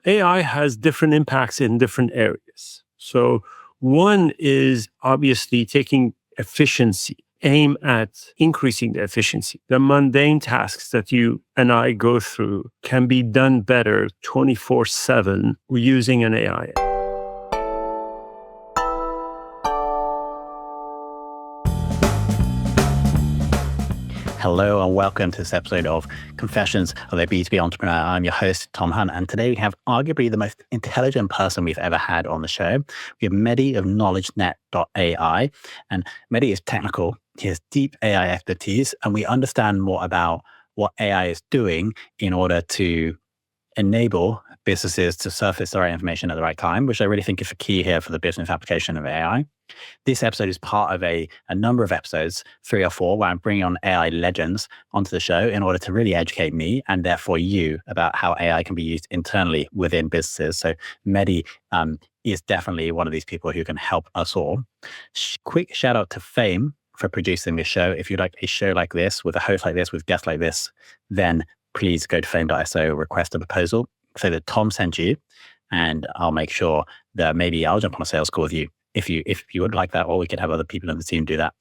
AI has different impacts in different areas. So one is obviously taking efficiency, aim at increasing the efficiency. The mundane tasks that you and I go through can be done better 24/7 using an AI. Hello and welcome to this episode of Confessions of a B2B Entrepreneur. I'm your host, Tom Hunt, and today we have arguably the most intelligent person we've ever had on the show. We have Mehdi of KnowledgeNet.ai, and Mehdi is technical. He has deep AI expertise, and we understand more about what AI is doing in order to enable businesses to surface the right information at the right time, which I really think is a key here for the business application of AI. This episode is part of a number of episodes, 3 or 4, where I'm bringing on AI legends onto the show in order to really educate me and therefore you about how AI can be used internally within businesses. So Mehdi is definitely one of these people who can help us all. Quick shout out to Fame for producing this show. If you'd like a show like this, with a host like this, with guests like this, then please go to fame.so, request a proposal, say that Tom sent you, and I'll make sure that maybe I'll jump on a sales call with you if you would like that, or we could have other people in the team do that.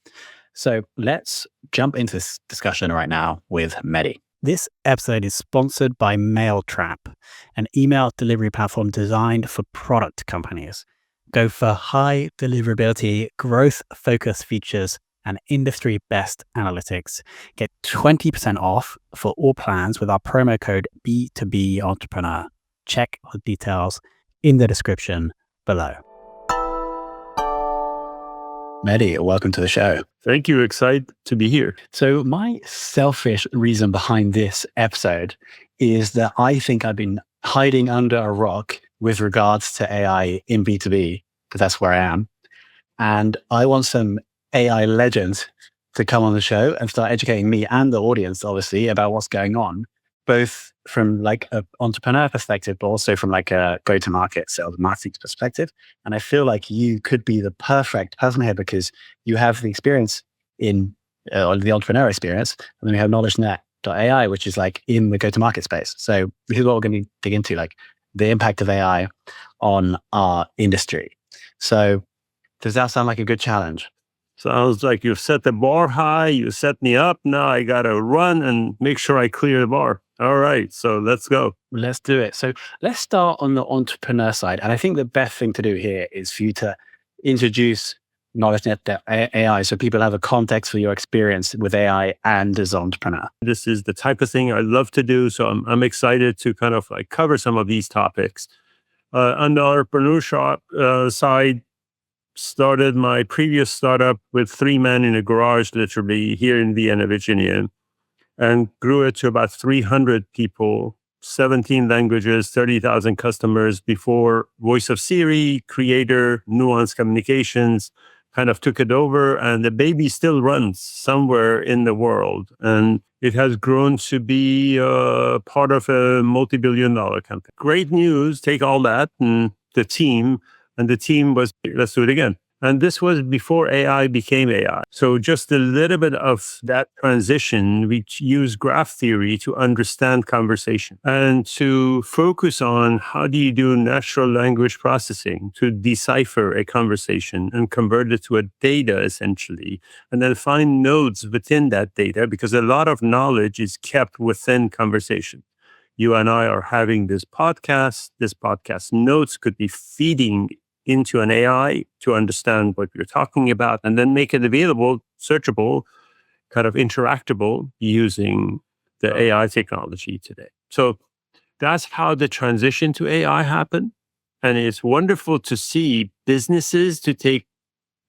So let's jump into this discussion right now with Mehdi. This episode is sponsored by MailTrap, an email delivery platform designed for product companies. Go for high deliverability, growth-focused features, and industry best analytics. Get 20% off for all plans with our promo code B2B Entrepreneur. Check the details in the description below. Mehdi, welcome to the show. Thank you. Excited to be here. So my selfish reason behind this episode is that I think I've been hiding under a rock with regards to AI in B2B, because that's where I am. And I want some AI legends to come on the show and start educating me and the audience, obviously, about what's going on, both from like an entrepreneur perspective, but also from like a go-to-market sales marketing perspective. And I feel like you could be the perfect person here because you have the experience in the entrepreneur experience, and then we have KnowledgeNet.ai, which is like in the go-to-market space. So this is what we're going to dig into, like the impact of AI on our industry. So does that sound like a good challenge? Sounds like you've set the bar high. You set me up. Now I got to run and make sure I clear the bar. All right. So let's go. Let's do it. So let's start on the entrepreneur side. And I think the best thing to do here is for you to introduce KnowledgeNet.ai so people have a context for your experience with AI and as an entrepreneur. This is the type of thing I love to do. So I'm excited to kind of like cover some of these topics. On the entrepreneurship side, started my previous startup with 3 men in a garage, literally here in Vienna, Virginia, and grew it to about 300 people, 17 languages, 30,000 customers before Voice of Siri, Creator, Nuance Communications kind of took it over. And the baby still runs somewhere in the world. And it has grown to be part of a multi-billion-dollar company. Great news, take all that and the team was, let's do it again. And this was before AI became AI. So just a little bit of that transition, we use graph theory to understand conversation and to focus on how do you do natural language processing to decipher a conversation and convert it to a data essentially, and then find nodes within that data because a lot of knowledge is kept within conversation. You and I are having this podcast notes could be feeding into an AI to understand what you're talking about and then make it available, searchable, kind of interactable using the AI technology today. So that's how the transition to AI happened. And it's wonderful to see businesses to take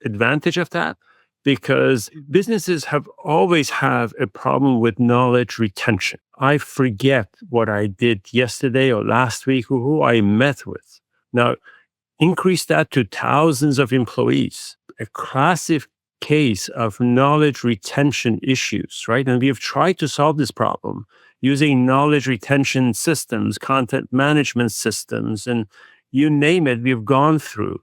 advantage of that because businesses have always have a problem with knowledge retention. I forget what I did yesterday or last week or who I met with. Now, increase that to thousands of employees, a classic case of knowledge retention issues, right? And we have tried to solve this problem using knowledge retention systems, content management systems, and you name it, we've gone through.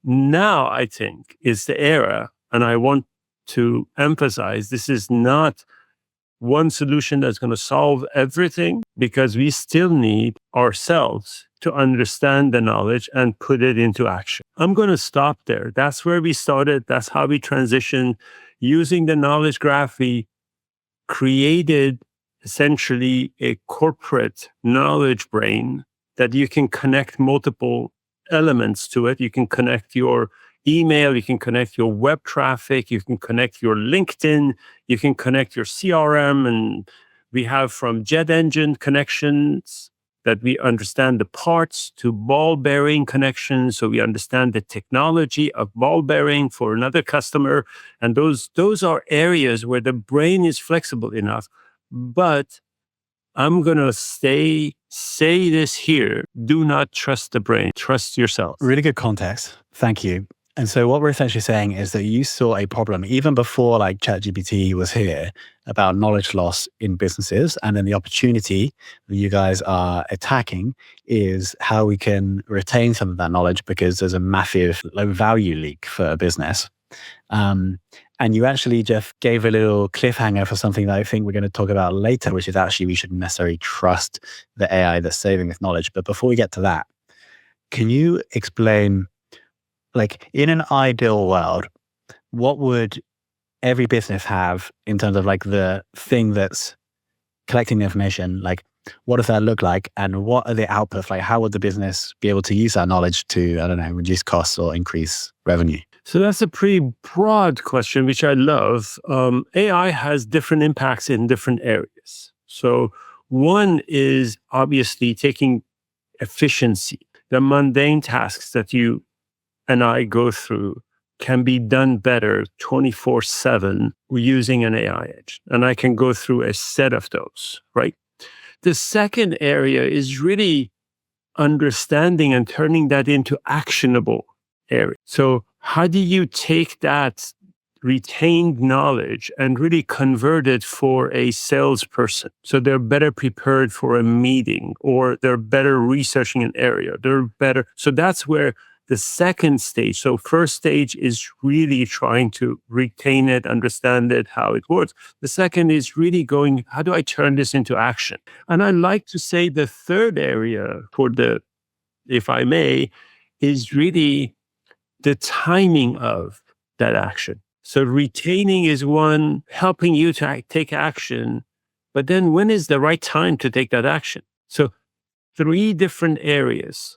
Now, I think, is the era, and I want to emphasize this is not one solution that's going to solve everything, because we still need ourselves to understand the knowledge and put it into action. I'm going to stop there. That's where we started. That's how we transitioned. Using the knowledge graph, we created essentially a corporate knowledge brain that you can connect multiple elements to it. You can connect your email, you can connect your web traffic, you can connect your LinkedIn, you can connect your CRM. And we have from jet engine connections that we understand the parts to ball bearing connections. So we understand the technology of ball bearing for another customer. And those are areas where the brain is flexible enough. But I'm going to say this here. Do not trust the brain. Trust yourself. Really good context. Thank you. And so what we're essentially saying is that you saw a problem even before like ChatGPT was here about knowledge loss in businesses. And then the opportunity that you guys are attacking is how we can retain some of that knowledge, because there's a massive low value leak for a business. And you actually, Jeff, gave a little cliffhanger for something that I think we're going to talk about later, which is actually we shouldn't necessarily trust the AI that's saving this knowledge. But before we get to that, can you explain, like in an ideal world, what would every business have in terms of like the thing that's collecting the information? Like, what does that look like? And what are the outputs? Like, how would the business be able to use that knowledge to, I don't know, reduce costs or increase revenue? So that's a pretty broad question, which I love. AI has different impacts in different areas. So one is obviously taking efficiency. The mundane tasks that you and I go through can be done better 24/7 using an AI edge. And I can go through a set of those, right? The second area is really understanding and turning that into actionable area. So how do you take that retained knowledge and really convert it for a salesperson so they're better prepared for a meeting, or they're better researching an area, they're better. So that's where the second stage. So first stage is really trying to retain it, understand it, how it works. The second is really going, how do I turn this into action? And I like to say the third area for the, if I may, is really the timing of that action. So retaining is one, helping you to take action, but then when is the right time to take that action? So 3 different areas.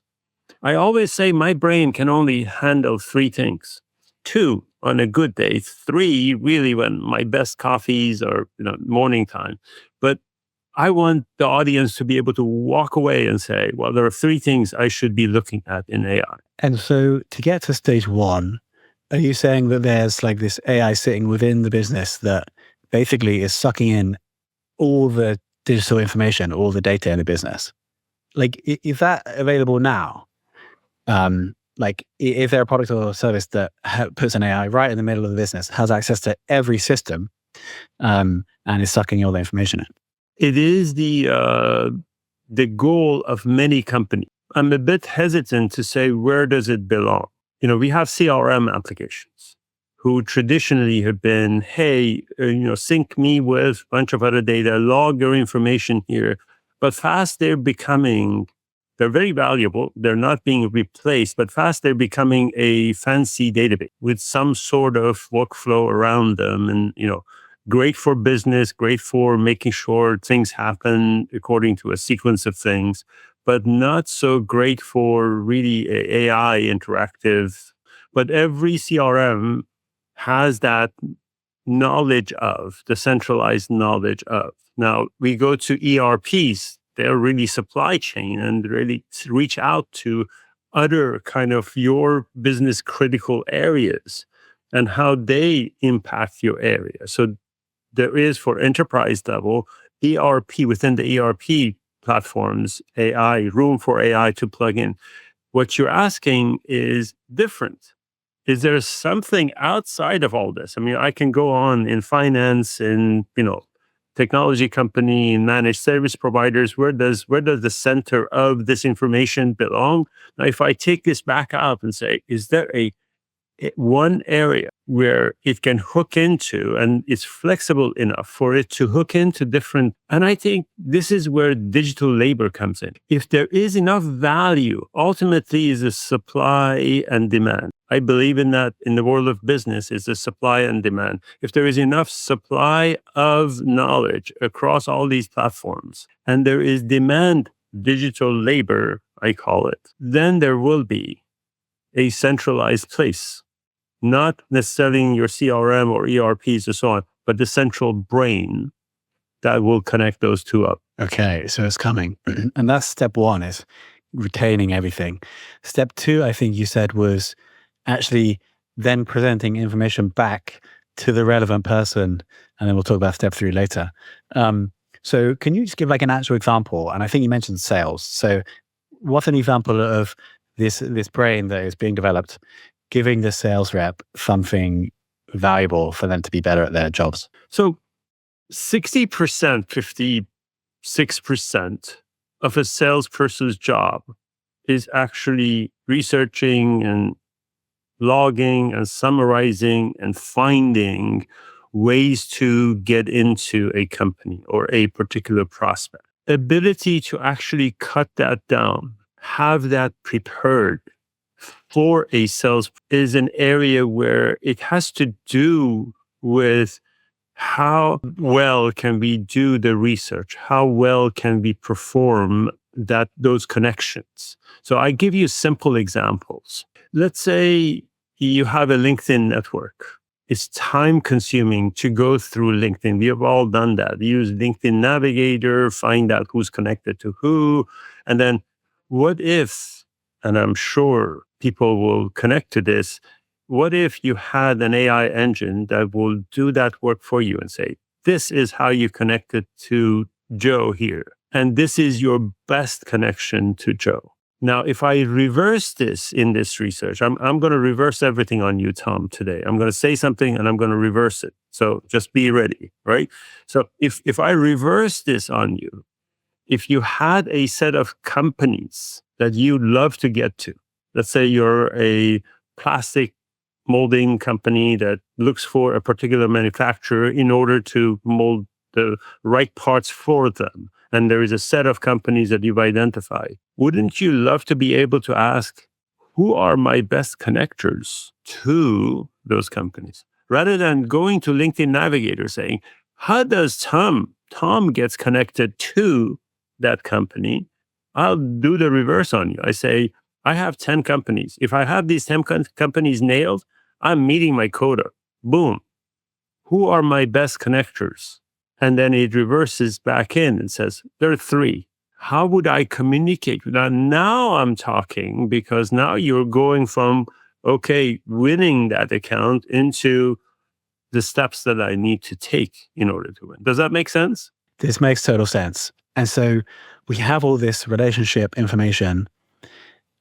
I always say my brain can only handle 3 things. 2 on a good day, 3 really when my best coffees or morning time. But I want the audience to be able to walk away and say, well, there are 3 things I should be looking at in AI. And so to get to stage 1, are you saying that there's like this AI sitting within the business that basically is sucking in all the digital information, all the data in the business? Like, is that available now? Like, is there a product or service that puts an AI right in the middle of the business, has access to every system, and is sucking all the information in? It is the goal of many companies. I'm a bit hesitant to say, where does it belong? We have CRM applications who traditionally have been, hey, sync me with a bunch of other data, log your information here. But fast they're very valuable. They're not being replaced, but fast they're becoming a fancy database with some sort of workflow around them. And, great for business, great for making sure things happen according to a sequence of things, but not so great for really AI interactive. But every CRM has that knowledge of, the centralized knowledge of. Now we go to ERPs, they're really supply chain and really reach out to other kind of your business critical areas and how they impact your area. So there is, for enterprise level, ERP within the ERP platforms, AI, room for AI to plug in. What you're asking is different. Is there something outside of all this? I mean, I can go on in finance, in technology company, managed service providers. Where does the center of this information belong? Now, if I take this back up and say, is there one area where it can hook into, and it's flexible enough for it to hook into different. And I think this is where digital labor comes in. If there is enough value, ultimately is a supply and demand. I believe in that in the world of business is the supply and demand. If there is enough supply of knowledge across all these platforms and there is demand, digital labor, I call it, then there will be a centralized place, not necessarily in your CRM or ERPs and so on, but the central brain that will connect those two up. Okay, so it's coming. And that's step one, is retaining everything. Step two, I think you said, was actually then presenting information back to the relevant person. And then we'll talk about step three later. So can you just give like an actual example? And I think you mentioned sales. So what's an example of this brain that is being developed giving the sales rep something valuable for them to be better at their jobs? So 60%, 56% of a salesperson's job is actually researching and logging and summarizing and finding ways to get into a company or a particular prospect. Ability to actually cut that down, have that prepared for a sales is an area where it has to do with how well can we do the research, how well can we perform those connections. So I give you simple examples. Let's say you have a LinkedIn network. It's time consuming to go through LinkedIn. We have all done that. Use LinkedIn Navigator, find out who's connected to who. And then what if, and I'm sure people will connect to this, what if you had an AI engine that will do that work for you and say, this is how you connected to Joe here. And this is your best connection to Joe. Now, if I reverse this in this research, I'm going to reverse everything on you, Tom, today. I'm going to say something and I'm going to reverse it. So just be ready, right? So if I reverse this on you, if you had a set of companies that you love to get to, let's say you're a plastic molding company that looks for a particular manufacturer in order to mold the right parts for them, and there is a set of companies that you've identified, wouldn't you love to be able to ask, who are my best connectors to those companies? Rather than going to LinkedIn Navigator saying, how does Tom gets connected to that company? I'll do the reverse on you. I say, I have 10 companies. If I have these 10 companies nailed, I'm meeting my quota. Boom. Who are my best connectors? And then it reverses back in and says, there are 3. How would I communicate with that? Now I'm talking, because now you're going from, okay, winning that account into the steps that I need to take in order to win. Does that make sense? This makes total sense. And so we have all this relationship information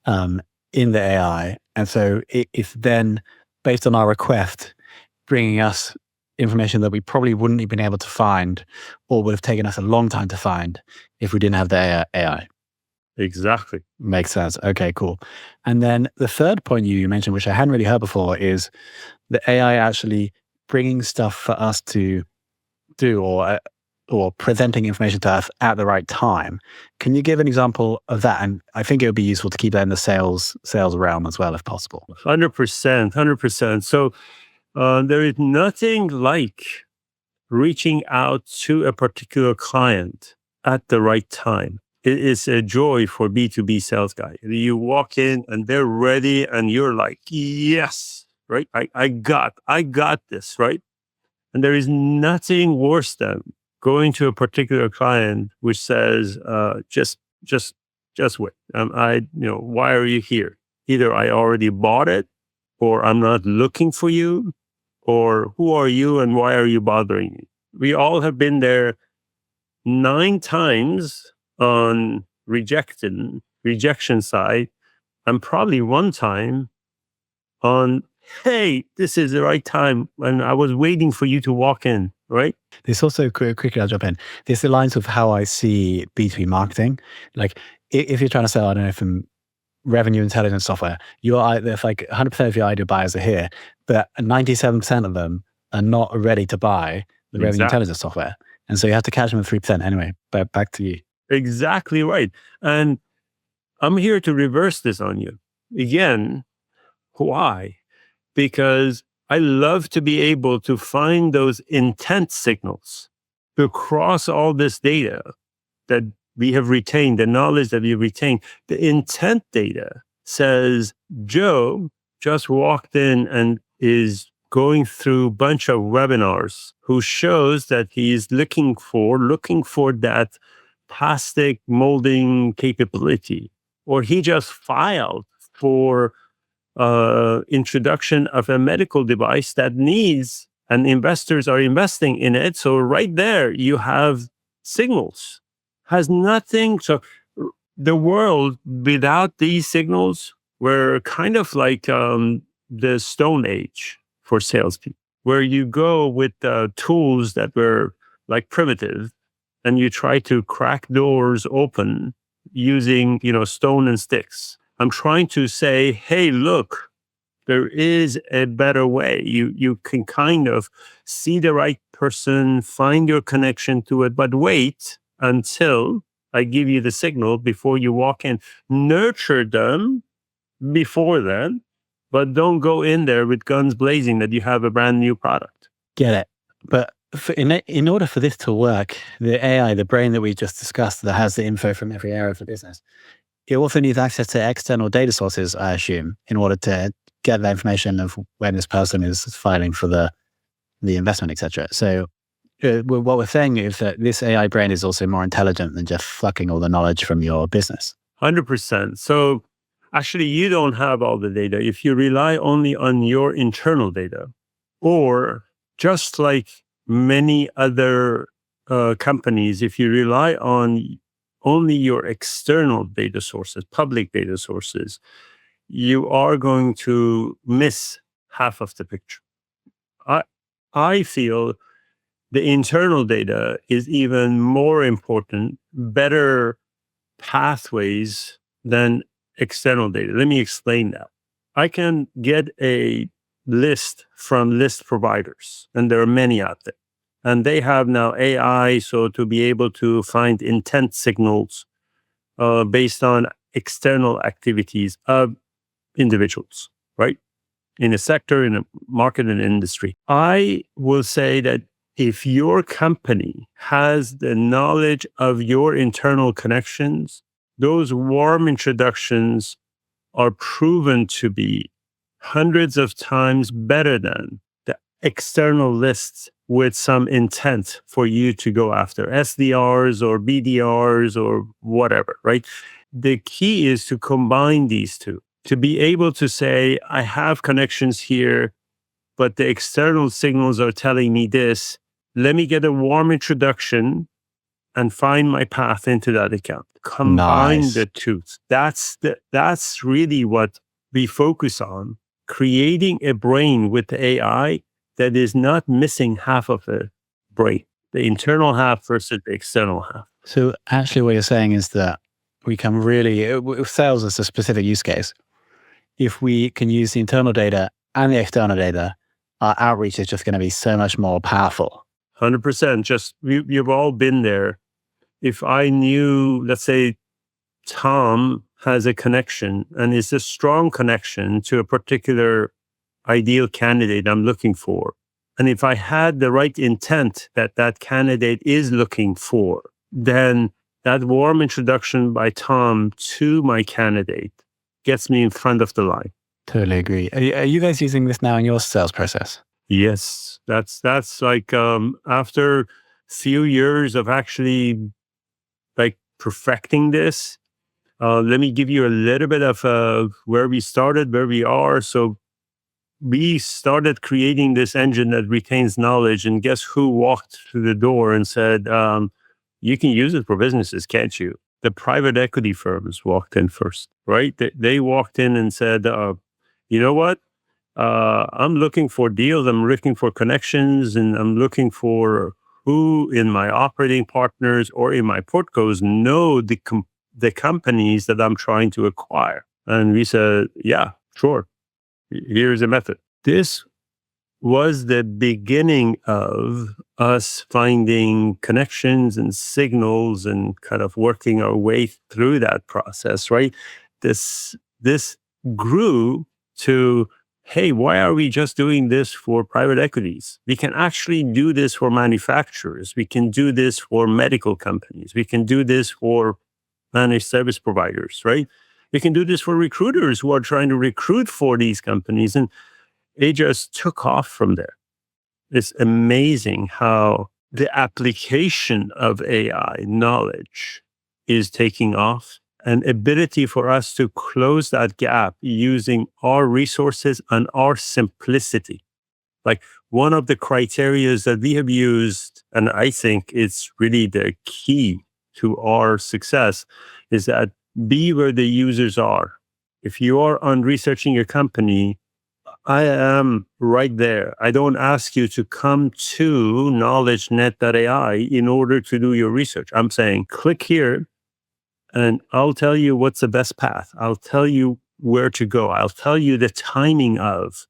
in the AI. And so it's then, based on our request, bringing us information that we probably wouldn't have been able to find, or would have taken us a long time to find if we didn't have the AI. Exactly. Makes sense. Okay, cool. And then the third point you mentioned, which I hadn't really heard before, is the AI actually bringing stuff for us to do, or presenting information to us at the right time. Can you give an example of that? And I think it would be useful to keep that in the sales realm as well, if possible. 100%. So there is nothing like reaching out to a particular client at the right time. It is a joy for B2B sales guy. You walk in and they're ready and you're like, yes, right? I got this, right? And there is nothing worse than going to a particular client which says, just wait. Why are you here? Either I already bought it, or I'm not looking for you, or who are you and why are you bothering me? We all have been there 9 times on rejection side, and probably 1 time on, hey, this is the right time when I was waiting for you to walk in, right? This also, quickly I'll jump in. This aligns with how I see B2B marketing. Like if you're trying to sell, I don't know, from revenue intelligence software, if like 100% of your ideal buyers are here, but 97% of them are not ready to buy the revenue Exactly. intelligence software. And so you have to catch them at 3% anyway. But back to you. Exactly right. And I'm here to reverse this on you. Again, why? Because I love to be able to find those intent signals across all this data that we have retained, the knowledge that we retained. The intent data says Joe just walked in and is going through a bunch of webinars who shows that he's looking for that plastic molding capability, or he just filed for introduction of a medical device that needs, and investors are investing in it. So right there, you have signals. Has nothing. So the world without these signals were kind of like the Stone Age for salespeople, where you go with tools that were like primitive, and you try to crack doors open using, stone and sticks. I'm trying to say, hey, look, there is a better way. You can kind of see the right person, find your connection to it, but wait until I give you the signal before you walk in. Nurture them before then, but don't go in there with guns blazing that you have a brand new product. Get it. But in order for this to work, the AI, the brain that we just discussed that has the info from every area of the business, it also needs access to external data sources, I assume, in order to get that information of when this person is filing for the investment, etc. So what we're saying is that this AI brain is also more intelligent than just fucking all the knowledge from your business. 100%. So actually, you don't have all the data. If you rely only on your internal data, or just like many other companies, if you rely on only your external data sources, public data sources, you are going to miss half of the picture. I feel the internal data is even more important, better pathways than external data. Let me explain that. I can get a list from list providers, and there are many out there. And they have now AI, so to be able to find intent signals based on external activities of individuals, right? In a sector, in a market, and industry. I will say that if your company has the knowledge of your internal connections, those warm introductions are proven to be hundreds of times better than the external lists with some intent for you to go after SDRs or BDRs or whatever, right? The key is to combine these two, to be able to say, I have connections here, but the external signals are telling me this. Let me get a warm introduction and find my path into that account. Combine the two. That's really what we focus on, creating a brain with AI that is not missing half of the brain, the internal half versus the external half. So actually what you're saying is that we can really, sales is a specific use case. If we can use the internal data and the external data, our outreach is just going to be so much more powerful. 100%. Just, you've all been there. If I knew, let's say, Tom has a connection and it's a strong connection to a particular ideal candidate I'm looking for, and if I had the right intent that that candidate is looking for, then that warm introduction by Tom to my candidate gets me in front of the line. Totally agree. Are you guys using this now in your sales process? Yes, that's like after a few years of actually like perfecting this. Let me give you a little bit of where we started, where we are. So we started creating this engine that retains knowledge, and guess who walked through the door and said, you can use it for businesses, can't you? The private equity firms walked in first, right? They walked in and said, you know what? I'm looking for deals. I'm looking for connections, and I'm looking for who in my operating partners or in my portcos know the companies that I'm trying to acquire. And we said, yeah, sure. Here's a method. This was the beginning of us finding connections and signals and kind of working our way through that process, right? This grew to, hey, why are we just doing this for private equities? We can actually do this for manufacturers. We can do this for medical companies. We can do this for managed service providers, right? We can do this for recruiters who are trying to recruit for these companies. And it just took off from there. It's amazing how the application of AI knowledge is taking off, and ability for us to close that gap using our resources and our simplicity. Like, one of the criteria that we have used, and I think it's really the key to our success, is that be where the users are. If you are on researching your company, I am right there. I don't ask you to come to KnowledgeNet.ai in order to do your research. I'm saying, click here and I'll tell you what's the best path. I'll tell you where to go. I'll tell you the timing of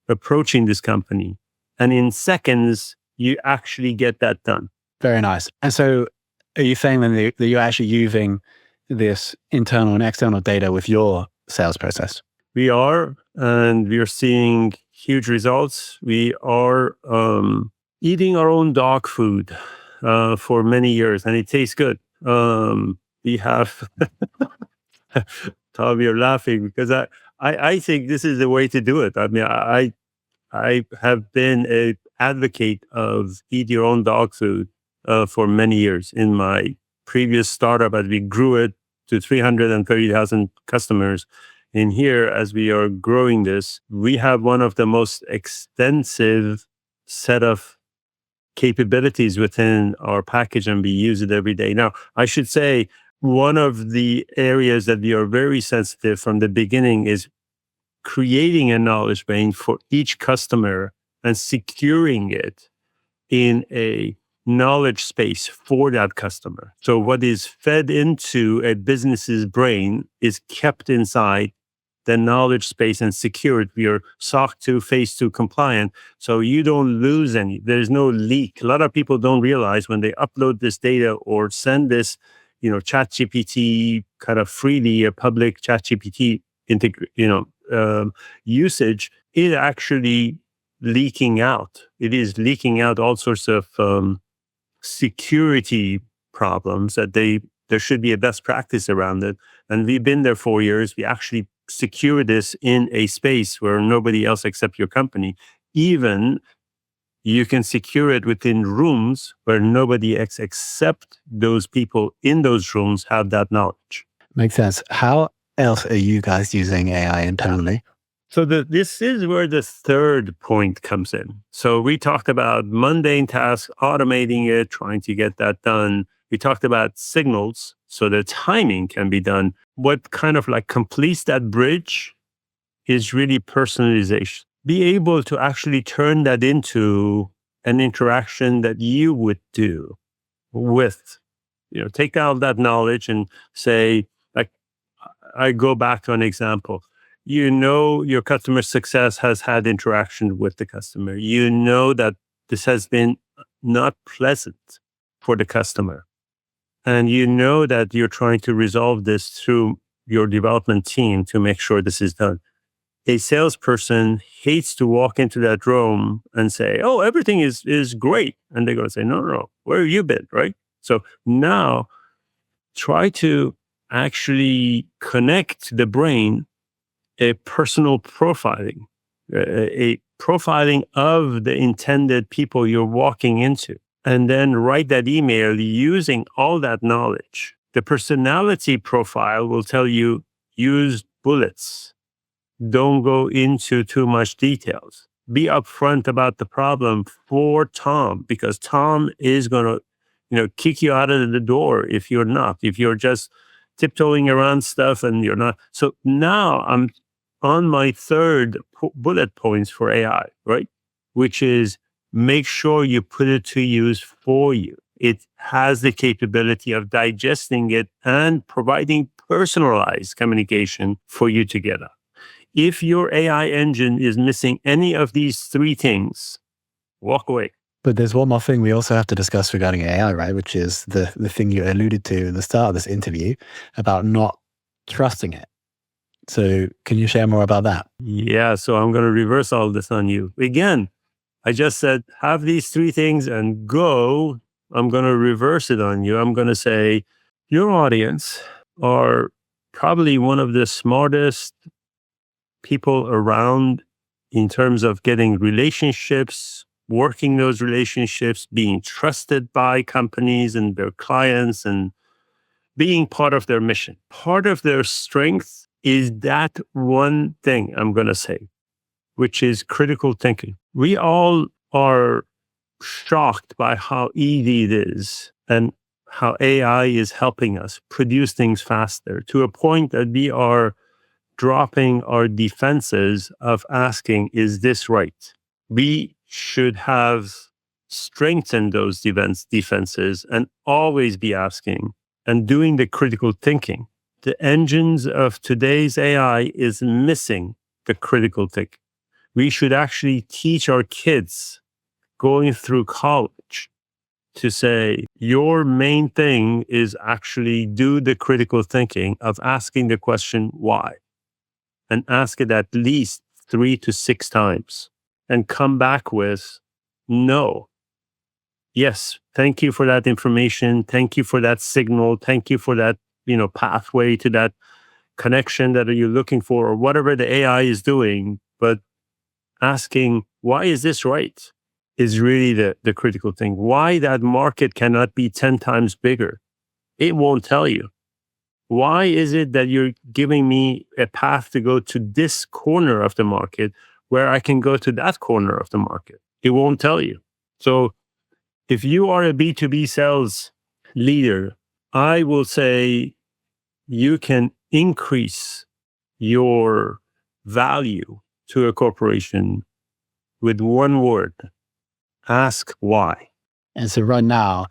approaching this company. And in seconds, you actually get that done. Very nice. And so are you saying then that you're actually using this internal and external data with your sales process? We are, and we are seeing huge results. We are eating our own dog food for many years, and it tastes good. We have, Tom, you're laughing because I think this is the way to do it. I mean, I have been an advocate of eat your own dog food for many years. In my previous startup, as we grew it to 330,000 customers, in here, as we are growing this, we have one of the most extensive set of capabilities within our package, and we use it every day. Now, I should say, one of the areas that we are very sensitive from the beginning is creating a knowledge base for each customer and securing it in a knowledge space for that customer. So what is fed into a business's brain is kept inside the knowledge space and secured. We are SOC 2, phase 2 compliant. So you don't lose any. There's no leak. A lot of people don't realize when they upload this data or send this, ChatGPT kind of freely, a public ChatGPT usage, it actually leaking out. It is leaking out all sorts of security problems that there should be a best practice around it. And we've been there 4 years. We actually secure this in a space where nobody else except your company. Even you can secure it within rooms where nobody else except those people in those rooms have that knowledge. Makes sense. How else are you guys using AI internally? So this is where the third point comes in. So we talked about mundane tasks, automating it, trying to get that done. We talked about signals, so the timing can be done. What kind of like completes that bridge is really personalization. Be able to actually turn that into an interaction that you would do with, take out that knowledge and say, like, I go back to an example. Your customer success has had interaction with the customer. You know that this has been not pleasant for the customer. And you know that you're trying to resolve this through your development team to make sure this is done. A salesperson hates to walk into that room and say, oh, everything is great. And they're going to say, no, where have you been, right? So now try to actually connect to the brain a personal profiling, a profiling of the intended people you're walking into, and then write that email using all that knowledge. The personality profile will tell you, use bullets. Don't go into too much details. Be upfront about the problem for Tom, because Tom is going to, kick you out of the door if you're not, if you're just tiptoeing around stuff and you're not. So now I'm on my third bullet points for AI, right? Which is make sure you put it to use for you. It has the capability of digesting it and providing personalized communication for you to get up. If your AI engine is missing any of these three things, walk away. But there's one more thing we also have to discuss regarding AI, right? Which is the thing you alluded to in the start of this interview about not trusting it. So can you share more about that? Yeah, so I'm going to reverse all this on you. Again, I just said, have these three things and go. I'm going to reverse it on you. I'm going to say, your audience are probably one of the smartest people around in terms of getting relationships, working those relationships, being trusted by companies and their clients, and being part of their mission. Part of their strength is that one thing I'm going to say, which is critical thinking. We all are shocked by how easy it is and how AI is helping us produce things faster to a point that we are dropping our defenses of asking, is this right? We should have strengthened those defenses and always be asking and doing the critical thinking. The engines of today's AI is missing the critical thinking. We should actually teach our kids going through college to say, your main thing is actually do the critical thinking of asking the question, why? And ask it at least 3 to 6 times and come back with, no. Yes, thank you for that information. Thank you for that signal. Thank you for that, pathway to that connection that you're looking for, or whatever the AI is doing. But asking, why is this right? Is really the critical thing. Why that market cannot be 10 times bigger? It won't tell you. Why is it that you're giving me a path to go to this corner of the market where I can go to that corner of the market? It won't tell you. So if you are a B2B sales leader, I will say you can increase your value to a corporation with one word. Ask why. And so right now,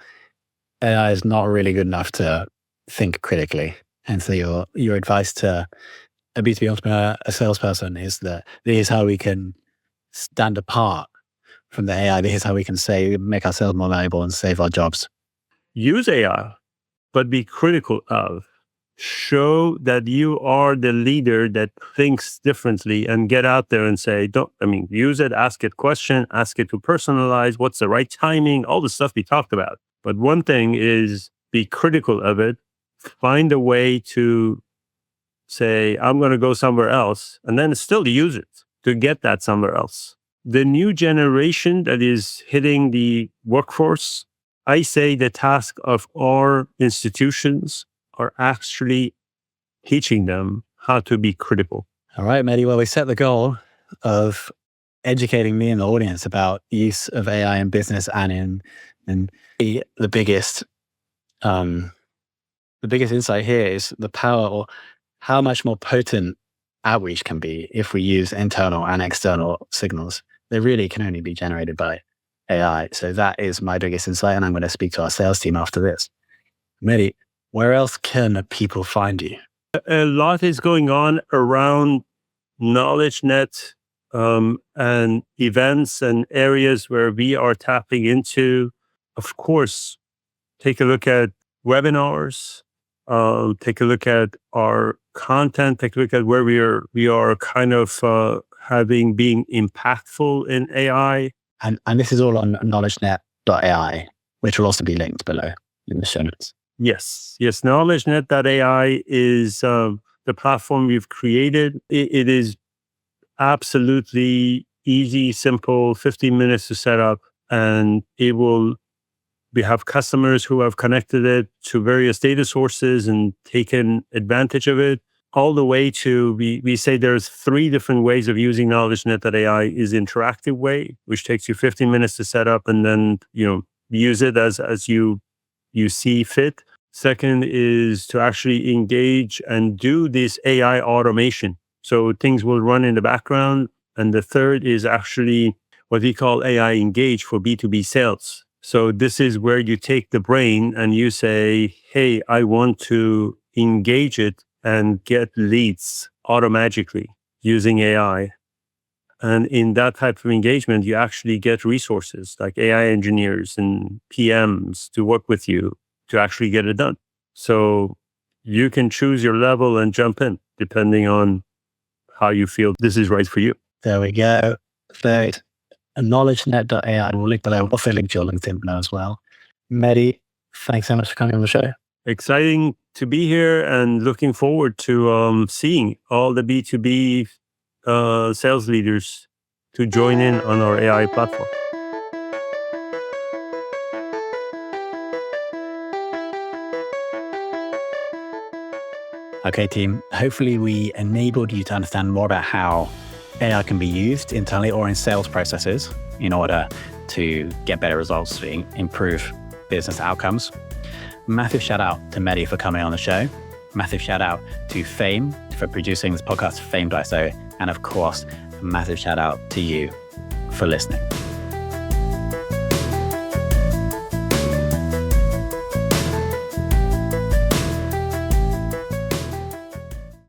AI is not really good enough to think critically. And so your advice to a B2B entrepreneur, a salesperson, is that this is how we can stand apart from the AI. This is how we can make ourselves more valuable and save our jobs. Use AI, but be critical of. Show that you are the leader that thinks differently, and get out there and say, use it, ask it question, ask it to personalize, what's the right timing, all the stuff we talked about. But one thing is be critical of it, find a way to say, I'm going to go somewhere else, and then still use it to get that somewhere else. The new generation that is hitting the workforce, I say the task of our institutions are actually teaching them how to be critical. All right, Mehdi. Well, we set the goal of educating me and the audience about the use of AI in business and in the biggest insight here is the power, or how much more potent outreach can be if we use internal and external signals. They really can only be generated by AI. So that is my biggest insight, and I'm going to speak to our sales team after this. Mehdi, where else can people find you? A lot is going on around KnowledgeNet and events and areas where we are tapping into. Of course, take a look at webinars, take a look at our content, take a look at where we are kind of being impactful in AI. And this is all on KnowledgeNet.ai, which will also be linked below in the show notes. Yes. KnowledgeNet.ai is the platform we've created. It is absolutely easy, simple, 15 minutes to set up, and we have customers who have connected it to various data sources and taken advantage of it, all the way to, we say there's 3 different ways of using KnowledgeNet.ai. Is interactive way, which takes you 15 minutes to set up, and then, use it as you see fit. Second is to actually engage and do this AI automation. So things will run in the background. And the third is actually what we call AI Engage for B2B sales. So this is where you take the brain and you say, hey, I want to engage it and get leads automatically using AI. And in that type of engagement, you actually get resources like AI engineers and PMs to work with you to actually get it done. So you can choose your level and jump in depending on how you feel this is right for you. There we go. So KnowledgeNet.ai, we'll link below. We'll also link to your LinkedIn below as well. Mehdi, thanks so much for coming on the show. Exciting to be here and looking forward to seeing all the B2B sales leaders to join in on our AI platform. Okay, team. Hopefully we enabled you to understand more about how AI can be used internally or in sales processes in order to get better results, to improve business outcomes. Massive shout out to Mehdi for coming on the show. Massive shout out to Fame for producing this podcast, Fame.so. And of course, a massive shout out to you for listening.